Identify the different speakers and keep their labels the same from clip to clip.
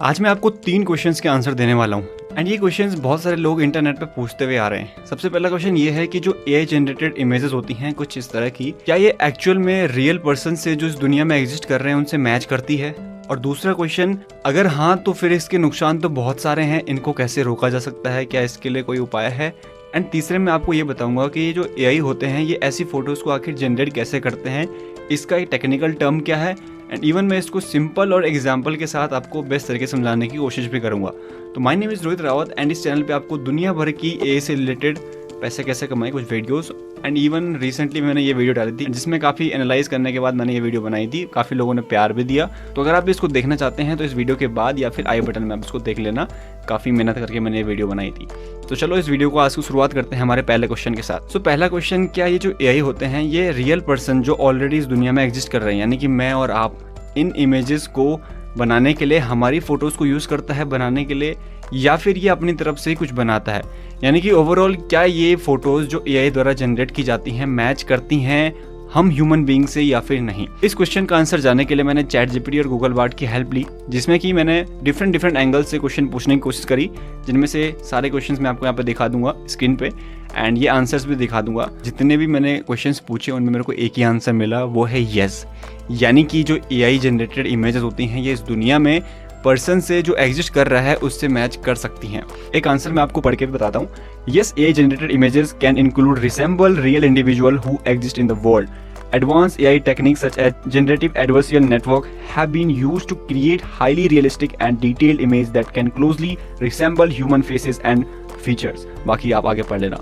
Speaker 1: आज मैं आपको 3 क्वेश्चंस के आंसर देने वाला हूँ एंड ये क्वेश्चंस बहुत सारे लोग इंटरनेट पे पूछते हुए आ रहे हैं। सबसे पहला क्वेश्चन ये है कि जो एआई जनरेटेड इमेजेस होती हैं कुछ इस तरह की, क्या ये एक्चुअल में रियल पर्सन से जो इस दुनिया में एग्जिस्ट कर रहे हैं उनसे मैच करती है? और दूसरा क्वेश्चन, अगर हाँ तो फिर इसके नुकसान तो बहुत सारे हैं, इनको कैसे रोका जा सकता है, क्या इसके लिए कोई उपाय है? एंड तीसरे में आपको ये बताऊंगा कि ये जो एआई होते हैं ये ऐसी फोटोज को आखिर जनरेट कैसे करते हैं, इसका एक टेक्निकल टर्म क्या है, एंड इवन मैं इसको सिंपल और एग्जाम्पल के साथ आपको बेस्ट तरीके से समझाने की कोशिश भी करूंगा। तो my name is Rohit Rawat and इस चैनल पे आपको दुनिया भर की एआई से रिलेटेड पैसे कैसे कमाए कुछ वीडियोस एंड इवन रिसेंटली मैंने ये वीडियो डाली थी जिसमें काफ़ी एनालाइज करने के बाद मैंने ये वीडियो बनाई थी, काफ़ी लोगों ने प्यार भी दिया। तो अगर आप इसको देखना चाहते हैं तो इस वीडियो के बाद या फिर आई बटन में आप इसको देख लेना, काफ़ी मेहनत करके मैंने ये वीडियो बनाई थी। तो चलो इस वीडियो को आज को शुरुआत करते हैं हमारे पहले क्वेश्चन के साथ। पहला क्वेश्चन, क्या ये जो एआई होते हैं ये रियल पर्सन जो ऑलरेडी इस दुनिया में एग्जिस्ट कर रहे हैं, यानी कि मैं और आप, इन इमेजेस को बनाने के लिए हमारी फ़ोटोज़ को यूज़ करता है बनाने के लिए, या फिर ये अपनी तरफ से ही कुछ बनाता है? यानी कि ओवरऑल क्या ये फ़ोटोज़ जो एआई द्वारा जनरेट की जाती हैं मैच करती हैं हम ह्यूमन बीइंग से या फिर नहीं? इस क्वेश्चन का आंसर जानने के लिए मैंने चैट जीपीटी और गूगल बार्ड की हेल्प ली, जिसमें कि मैंने डिफरेंट एंगल से क्वेश्चन पूछने की कोशिश करी, जिनमें से सारे क्वेश्चंस मैं आपको यहाँ पे दिखा दूंगा स्क्रीन पे एंड ये आंसर्स भी दिखा दूंगा। जितने भी मैंने क्वेश्चंस पूछे उनमें मेरे को एक ही आंसर मिला, वो है येस। यानी कि जो एआई जनरेटेड इमेजेस होती हैं ये इस दुनिया में पर्सन से जो एग्जिस्ट कर रहा है उससे मैच कर सकती हैं। एक आंसर मैं आपको पढ़ के भी बताता हूँ। Yes, AI generated images can include resemble real individual who exist in the world. Advanced AI techniques such as generative adversarial network have been used to create highly realistic and detailed images that can closely resemble human faces and features. बाकी आप आगे पढ़ लेना।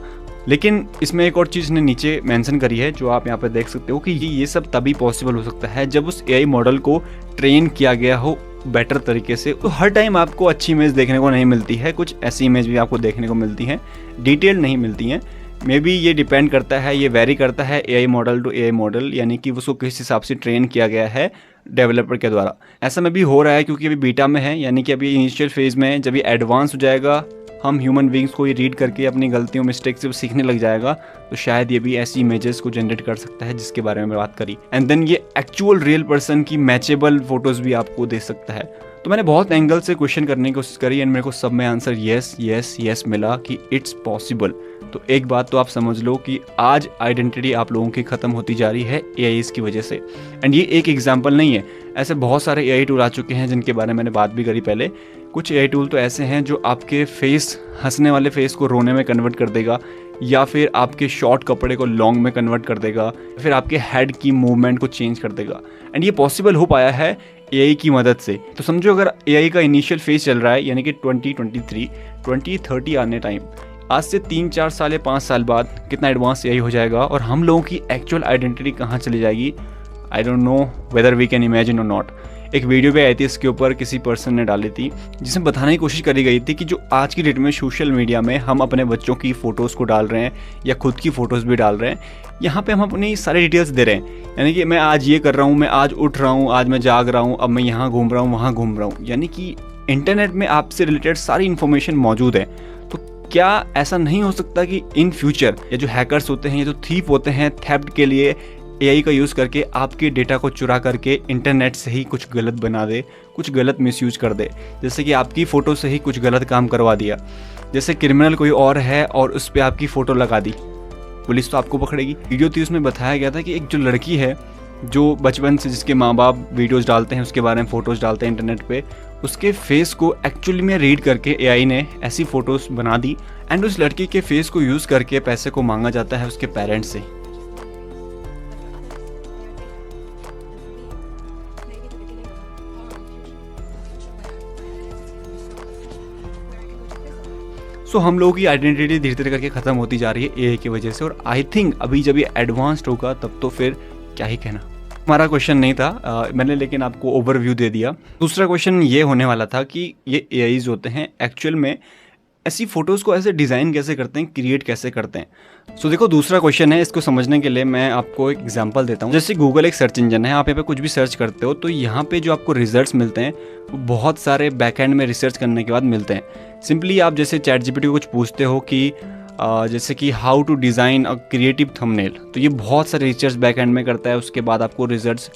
Speaker 1: लेकिन इसमें एक और चीज़ ने नीचे मेंशन करी है जो आप यहाँ पे देख सकते हो कि ये सब तभी पॉसिबल हो सकता है जब उस एआई मॉडल को ट्रेन किया गया हो बेटर तरीके से। तो हर टाइम आपको अच्छी इमेज देखने को नहीं मिलती है, कुछ ऐसी इमेज भी आपको देखने को मिलती हैं, डिटेल नहीं मिलती हैं। मे बी ये डिपेंड करता है, ये वेरी करता है AI model to AI model, यानी कि उसको किस हिसाब से ट्रेन किया गया है डेवलपर के द्वारा। ऐसा में भी हो रहा है क्योंकि अभी बीटा में है, यानी कि अभी इनिशियल फेज में है। जब ये एडवांस हो जाएगा, हम ह्यूमन बींग्स को ये रीड करके अपनी गलतियों मिस्टेक से सीखने लग जाएगा, तो शायद ये भी ऐसी इमेजेस को जनरेट कर सकता है जिसके बारे में मैं बात करी। एंड देन ये एक्चुअल रियल पर्सन की मैचेबल फोटोज़ भी आपको दे सकता है। तो मैंने बहुत एंगल से क्वेश्चन करने की कोशिश करी एंड मेरे को सब में आंसर येस येस येस मिला कि इट्स पॉसिबल। तो एक बात तो आप समझ लो कि आज आइडेंटिटी आप लोगों की ख़त्म होती जा रही है एआई की वजह से। एंड ये एक एग्जांपल नहीं है, ऐसे बहुत सारे एआई टूल आ चुके हैं जिनके बारे में मैंने बात भी करी पहले। कुछ एआई टूल तो ऐसे हैं जो आपके फेस, हंसने वाले फेस को रोने में कन्वर्ट कर देगा, या फिर आपके शॉर्ट कपड़े को लॉन्ग में कन्वर्ट कर देगा, फिर आपके हेड की मूवमेंट को चेंज कर देगा। एंड ये पॉसिबल हो पाया है एआई की मदद से। तो समझो अगर एआई का इनिशियल फेज चल रहा है, यानी कि 2023 2030 आने टाइम, आज से 3-4 साल या 5 साल बाद कितना एडवांस एआई हो जाएगा और हम लोगों की एक्चुअल आइडेंटिटी कहाँ चली जाएगी, I don't know whether we can imagine or not. एक वीडियो भी आई थी इसके ऊपर, किसी पर्सन ने डाली थी, जिसमें बताने की कोशिश करी गई थी कि जो आज की डेट में सोशल मीडिया में हम अपने बच्चों की फ़ोटोज़ को डाल रहे हैं या खुद की फ़ोटोज़ भी डाल रहे हैं, यहाँ पे हम अपनी सारी डिटेल्स दे रहे हैं। यानी कि मैं आज ये कर रहा हूँ, मैं आज उठ रहा हूँ, आज मैं जाग रहा हूँ, अब मैं यहाँ घूम रहा हूँ, वहाँ घूम रहा हूँ, यानी कि इंटरनेट में आपसे रिलेटेड सारी इन्फॉर्मेशन मौजूद है। तो क्या ऐसा नहीं हो सकता कि इन फ्यूचर ये जो हैकर्स होते हैं, ये जो थीफ होते हैं, थेफ्ट के लिए एआई का यूज़ करके आपके डेटा को चुरा करके इंटरनेट से ही कुछ गलत बना दे, कुछ गलत मिसयूज कर दे? जैसे कि आपकी फ़ोटो से ही कुछ गलत काम करवा दिया, जैसे क्रिमिनल कोई और है और उस पर आपकी फ़ोटो लगा दी, पुलिस तो आपको पकड़ेगी। वीडियो थी उसमें बताया गया था कि एक जो लड़की है जो बचपन से जिसके माँ बाप वीडियोज़ डालते हैं, उसके बारे में फ़ोटोज़ डालते हैं इंटरनेट पे, उसके फेस को एक्चुअली में रीड करके एआई ने ऐसी फ़ोटोज़ बना दी एंड उस लड़की के फेस को यूज़ करके पैसे को मांगा जाता है उसके पेरेंट्स से। सो हम लोगों की आइडेंटिटी धीरे धीरे करके ख़त्म होती जा रही है एआई की वजह से, और आई थिंक अभी जब ये एडवांस्ड होगा तब तो फिर क्या ही कहना। हमारा क्वेश्चन नहीं था मैंने लेकिन आपको ओवरव्यू दे दिया। दूसरा क्वेश्चन ये होने वाला था कि ये एआईज होते हैं एक्चुअल में ऐसी फ़ोटोज़ को ऐसे डिज़ाइन कैसे करते हैं, क्रिएट कैसे करते हैं। सो देखो दूसरा क्वेश्चन है, इसको समझने के लिए मैं आपको एक एग्जांपल देता हूँ। जैसे गूगल एक सर्च इंजन है, आप यहाँ पे कुछ भी सर्च करते हो तो यहाँ पे जो आपको रिजल्ट्स मिलते हैं वो बहुत सारे बैकएंड में रिसर्च करने के बाद मिलते हैं। सिंपली आप जैसे चैट जीपीटी को कुछ पूछते हो कि जैसे कि how to design a creative thumbnail, तो ये बहुत सारे रिसर्च बैकएंड में करता है, उसके बाद आपको रिजल्ट्स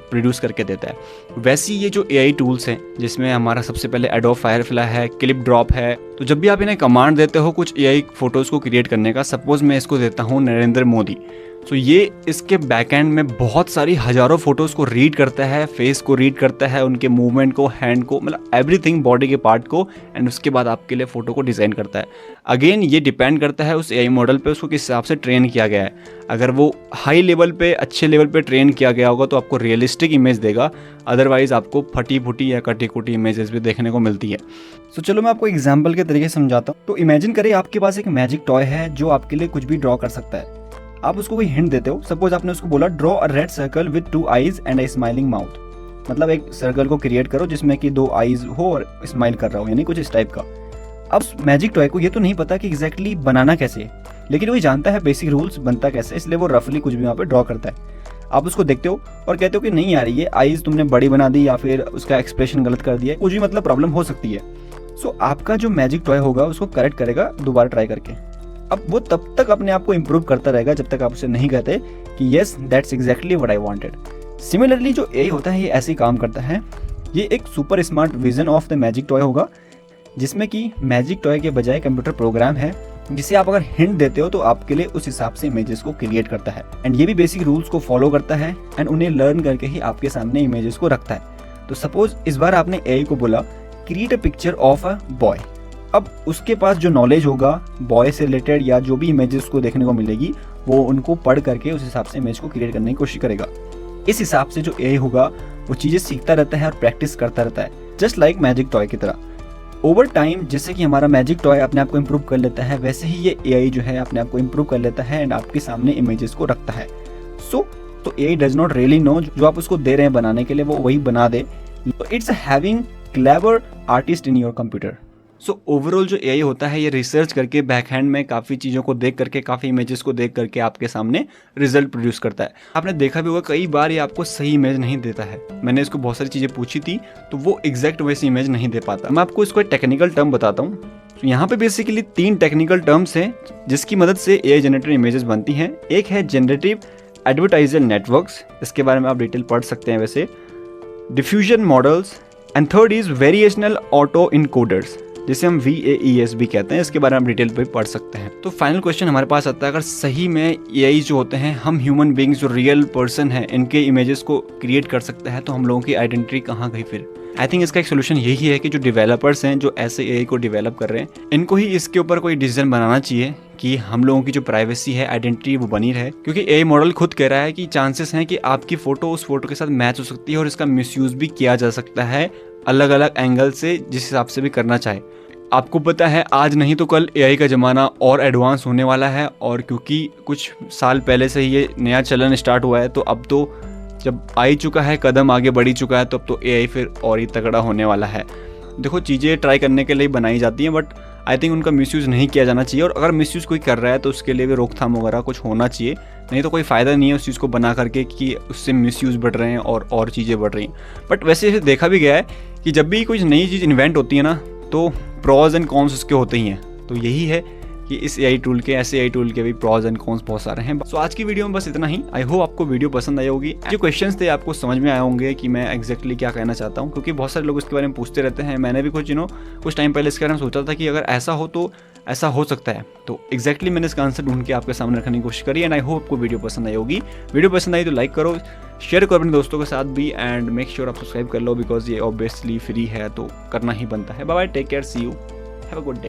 Speaker 1: प्रोड्यूस करके देता है। वैसे ये जो AI टूल्स हैं, जिसमें हमारा सबसे पहले एडोब फायरफ्लाई है, क्लिप ड्रॉप है, तो जब भी आप इन्हें कमांड देते हो कुछ AI फोटोज़ को क्रिएट करने का, सपोज मैं इसको देता हूँ नरेंद्र मोदी, तो ये इसके बैकएंड में बहुत सारी हज़ारों फोटोज़ को रीड करता है, फेस को रीड करता है, उनके मूवमेंट को, हैंड को, मतलब एवरीथिंग, बॉडी के पार्ट को, एंड उसके बाद आपके लिए फ़ोटो को डिज़ाइन करता है। अगेन ये डिपेंड करता है उस AI मॉडल पे, उसको किस हिसाब से ट्रेन किया गया है। अगर वो हाई लेवल पे, अच्छे लेवल पे ट्रेन किया गया होगा तो आपको रियलिस्टिक इमेज देगा, अदरवाइज़ आपको फटी फुटी या कटी कुटी इमेजेस भी देखने को मिलती है। तो चलो मैं आपको एग्जाम्पल के तरीके से समझाता हूँ। तो इमेजिन करें आपके पास एक मैजिक टॉय है जो आपके लिए कुछ भी ड्रॉ कर सकता है। आप उसको कोई हिंट देते हो, सपोज आपने उसको बोला draw a red circle with 2 eyes and a smiling mouth, मतलब एक सर्कल को क्रिएट करो जिसमें कि 2 आईज हो और स्माइल कर रहा हो, यानी कुछ इस टाइप का। अब मैजिक टॉय को ये तो नहीं पता कि एग्जैक्टली बनाना कैसे है, लेकिन वो जानता है बेसिक रूल्स बनता कैसे, इसलिए वो रफली कुछ भी वहाँ पे ड्रॉ करता है। आप उसको देखते हो और कहते हो कि नहीं यार ये आईज तुमने बड़ी बना दी या फिर उसका एक्सप्रेशन गलत कर दिया, कुछ भी मतलब प्रॉब्लम हो सकती है। सो आपका जो मैजिक टॉय होगा उसको करेक्ट करेगा दोबारा ट्राई करके। अब वो तब तक अपने आप को इम्प्रूव करता रहेगा जब तक आप उसे नहीं कहते कि yes that's exactly what I wanted. Similarly जो AI होता है ये ऐसे ही काम करता है। ये एक super smart vision of the magic toy होगा, जिसमें कि मैजिक टॉय के बजाय कंप्यूटर प्रोग्राम है, जिसे आप अगर हिंट देते हो तो आपके लिए उस हिसाब से इमेजेस को क्रिएट करता है। एंड ये भी बेसिक रूल्स को फॉलो करता है एंड उन्हें लर्न करके ही आपके सामने इमेजेस को रखता है। तो सपोज इस बार आपने AI को बोला create a picture of a boy. अब उसके पास जो नॉलेज होगा बॉय से रिलेटेड या जो भी इमेजेस को देखने को मिलेगी, वो उनको पढ़ करके उस हिसाब से इमेज को क्रिएट करने की कोशिश करेगा। इस हिसाब से जो AI होगा वो चीज़ें सीखता रहता है और प्रैक्टिस करता रहता है, जस्ट लाइक मैजिक टॉय की तरह। ओवर टाइम जैसे कि हमारा मैजिक टॉय अपने आप को इम्प्रूव कर लेता है, वैसे ही ये AI जो है अपने आप को इम्प्रूव कर लेता है एंड आपके सामने इमेजेस को रखता है। तो AI does not really know, जो आप उसको दे रहे हैं बनाने के लिए वो वही बना दे। It's having clever artist in your computer. So overall जो AI होता है ये रिसर्च करके बैकहैंड में काफ़ी चीज़ों को देख करके, काफ़ी इमेजेस को देख करके आपके सामने रिजल्ट प्रोड्यूस करता है। आपने देखा भी होगा कई बार ये आपको सही इमेज नहीं देता है। मैंने इसको बहुत सारी चीज़ें पूछी थी तो वो एग्जैक्ट वैसी इमेज नहीं दे पाता। मैं आपको इसको एक टेक्निकल टर्म बताता हूँ। तो यहाँ पे बेसिकली 3 टेक्निकल टर्म्स हैं जिसकी मदद से AI जनरेटेड इमेजेस बनती हैं। एक है जनरेटिव एडवर्टाइजर नेटवर्क्स, इसके बारे में आप डिटेल पढ़ सकते हैं वैसे, diffusion models, and third is variational auto encoders, जिसे हम VAES भी कहते हैं। इसके बारे में आप डिटेल पे पढ़ सकते हैं। तो फाइनल क्वेश्चन हमारे पास आता है, अगर सही में AI जो होते हैं, हम ह्यूमन बींग्स जो रियल पर्सन है, इनके इमेजेस को क्रिएट कर सकते हैं, तो हम लोगों की आइडेंटिटी कहाँ गई फिर? आई थिंक इसका एक सोल्यूशन यही है कि जो डेवलपर्स हैं, जो ऐसे AI को डेवलप कर रहे हैं, इनको ही इसके ऊपर कोई डिसीजन बनाना चाहिए कि हम लोगों की जो प्राइवेसी है, आइडेंटिटी, वो बनी रहे। क्योंकि AI मॉडल खुद कह रहा है कि चांसेस हैं कि आपकी फ़ोटो उस फोटो के साथ मैच हो सकती है और इसका मिसयूज़ भी किया जा सकता है अलग अलग एंगल से, जिस हिसाब से भी करना चाहे। आपको पता है आज नहीं तो कल AI का ज़माना और एडवांस होने वाला है, और क्योंकि कुछ साल पहले से ही ये नया चलन स्टार्ट हुआ है, तो अब तो जब आ ही चुका है, कदम आगे बढ़ ही चुका है, तो अब तो AI फिर और ही तगड़ा होने वाला है। देखो चीज़ें ट्राई करने के लिए बनाई जाती हैं, बट आई थिंक उनका मिसयूज़ नहीं किया जाना चाहिए, और अगर मिसयूज़ कोई कर रहा है तो उसके लिए भी रोकथाम वगैरह कुछ होना चाहिए। नहीं तो कोई फ़ायदा नहीं है उस चीज़ को बना करके कि उससे मिसयूज़ बढ़ रहे हैं और चीज़ें बढ़ रही हैं। बट वैसे देखा भी गया है कि जब भी कोई नई चीज़ इन्वेंट होती है ना, तो प्रॉज एंड कॉन्स उसके होते ही हैं। तो यही है कि इस AI टूल के, ऐसे AI टूल के भी प्रॉज एंड कॉन्स बहुत सारे हैं। सो आज की वीडियो में बस इतना ही। आई होप आपको वीडियो पसंद आई होगी। जो क्वेश्चंस थे आपको समझ में आए होंगे कि मैं एक्जैक्टली क्या कहना चाहता हूँ, क्योंकि बहुत सारे लोग इसके बारे में पूछते रहते हैं। मैंने भी कुछ टाइम पहले इसके बारे में सोचा था कि अगर ऐसा हो तो ऐसा हो सकता है। तो एक्जैक्टली मैंने इसका आंसर ढूंढ के आपके सामने रखने की कोशिश करी, एंड आई होप आपको वीडियो पसंद आई होगी। वीडियो पसंद आई तो लाइक करो, शेयर करो अपने दोस्तों के साथ भी, एंड मेक श्योर आप सब्सक्राइब कर लो, बिकॉज ये ऑब्वियसली फ्री है तो करना ही बनता है। Bye bye, take care, see you, have a good day.